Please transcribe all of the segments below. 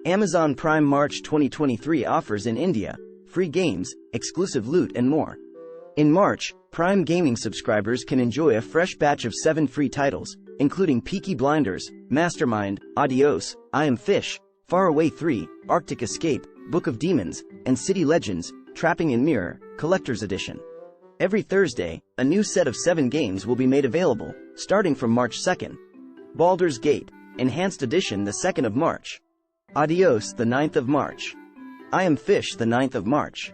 Amazon Prime March 2023 offers in India, free games, exclusive loot and more. In March, Prime Gaming subscribers can enjoy a fresh batch of 7 free titles, including Peaky Blinders, Mastermind, Adios, I Am Fish, Far Away 3, Arctic Escape, Book of Demons, and City Legends, Trapping in Mirror, Collector's Edition. Every Thursday, a new set of 7 games will be made available, starting from March 2nd. Baldur's Gate, Enhanced Edition the 2nd of March. Adios the 9th of March. I Am Fish the 9th of March.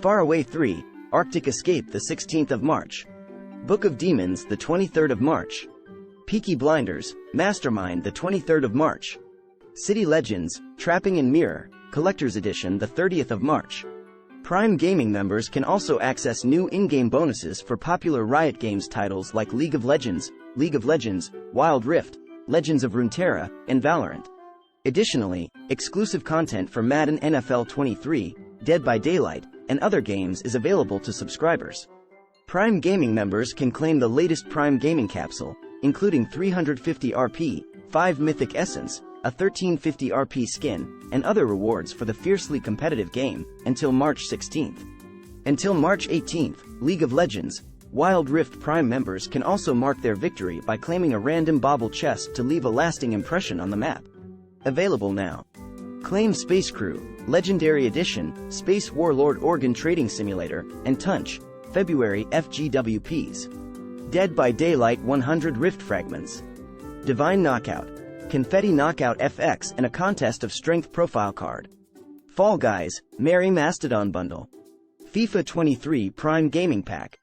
Far Away 3, Arctic Escape the 16th of March. Book of Demons the 23rd of March. Peaky Blinders, Mastermind the 23rd of March. City Legends, Trapping in Mirror, Collector's Edition the 30th of March. Prime Gaming members can also access new in-game bonuses for popular Riot Games titles like League of Legends, Wild Rift, Legends of Runeterra, and Valorant. Additionally, exclusive content for Madden NFL 23, Dead by Daylight, and other games is available to subscribers. Prime Gaming members can claim the latest Prime Gaming capsule, including 350 RP, 5 Mythic Essence, a 1350 RP skin, and other rewards for the fiercely competitive game, until March 16th. Until March 18th, League of Legends, Wild Rift Prime members can also mark their victory by claiming a random bauble chest to leave a lasting impression on the map. Available now. Claim Space Crew, Legendary Edition, Space Warlord Organ Trading Simulator, and Tunch, February FGWPs. Dead by Daylight 100 Rift Fragments. Divine Knockout, Confetti Knockout FX and a Contest of Strength profile card. Fall Guys, Merry Mastodon Bundle. FIFA 23 Prime Gaming Pack.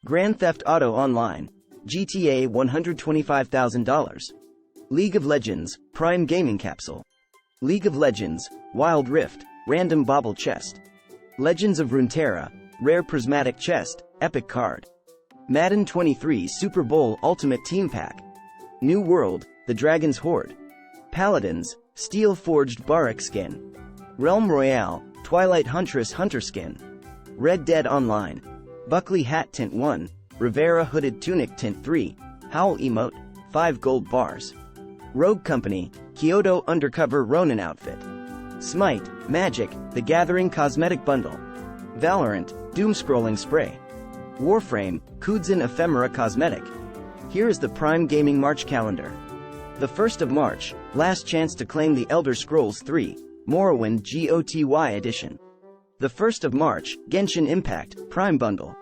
Grand Theft Auto Online, GTA $125,000. League of Legends, Prime Gaming Capsule. League of Legends, Wild Rift, Random Bauble Chest. Legends of Runeterra, Rare Prismatic Chest, Epic Card. Madden 23 Super Bowl Ultimate Team Pack. New World, The Dragon's Horde. Paladins, Steel Forged Barak Skin. Realm Royale, Twilight Huntress Hunter Skin. Red Dead Online, Buckley Hat Tint 1, Rivera Hooded Tunic Tint 3, Howl Emote, 5 gold bars. Rogue Company, Kyoto Undercover Ronin Outfit. Smite, Magic, The Gathering Cosmetic Bundle. Valorant, Doomscrolling Spray. Warframe, Kudzen Ephemera Cosmetic. Here is the Prime Gaming March calendar. The 1st of March, last chance to claim the Elder Scrolls 3, Morrowind GOTY Edition. The 1st of March, Genshin Impact, Prime Bundle.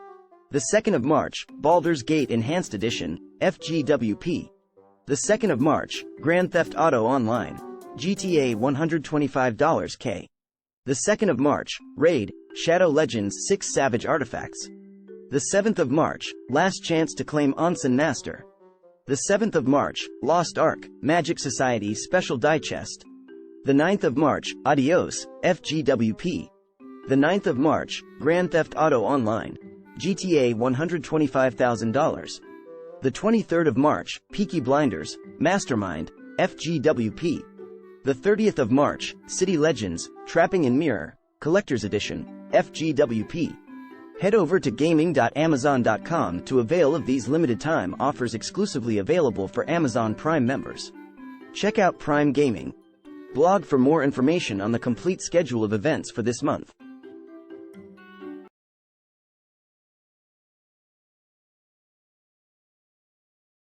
The 2nd of March, Baldur's Gate Enhanced Edition, FGWP. The 2nd of March, Grand Theft Auto Online, GTA $125K. The 2nd of March, Raid, Shadow Legends 6 Savage Artifacts. The 7th of March, last chance to claim Onsen Master. The 7th of March, Lost Ark, Magic Society Special Die Chest. The 9th of March, Adios, FGWP. The 9th of March, Grand Theft Auto Online, GTA $125,000. The 23rd of March, Peaky Blinders, Mastermind, FGWP. The 30th of March, City Legends, Trapping in Mirror, Collector's Edition, FGWP. Head over to gaming.amazon.com to avail of these limited-time offers exclusively available for Amazon Prime members. Check out Prime Gaming blog for more information on the complete schedule of events for this month.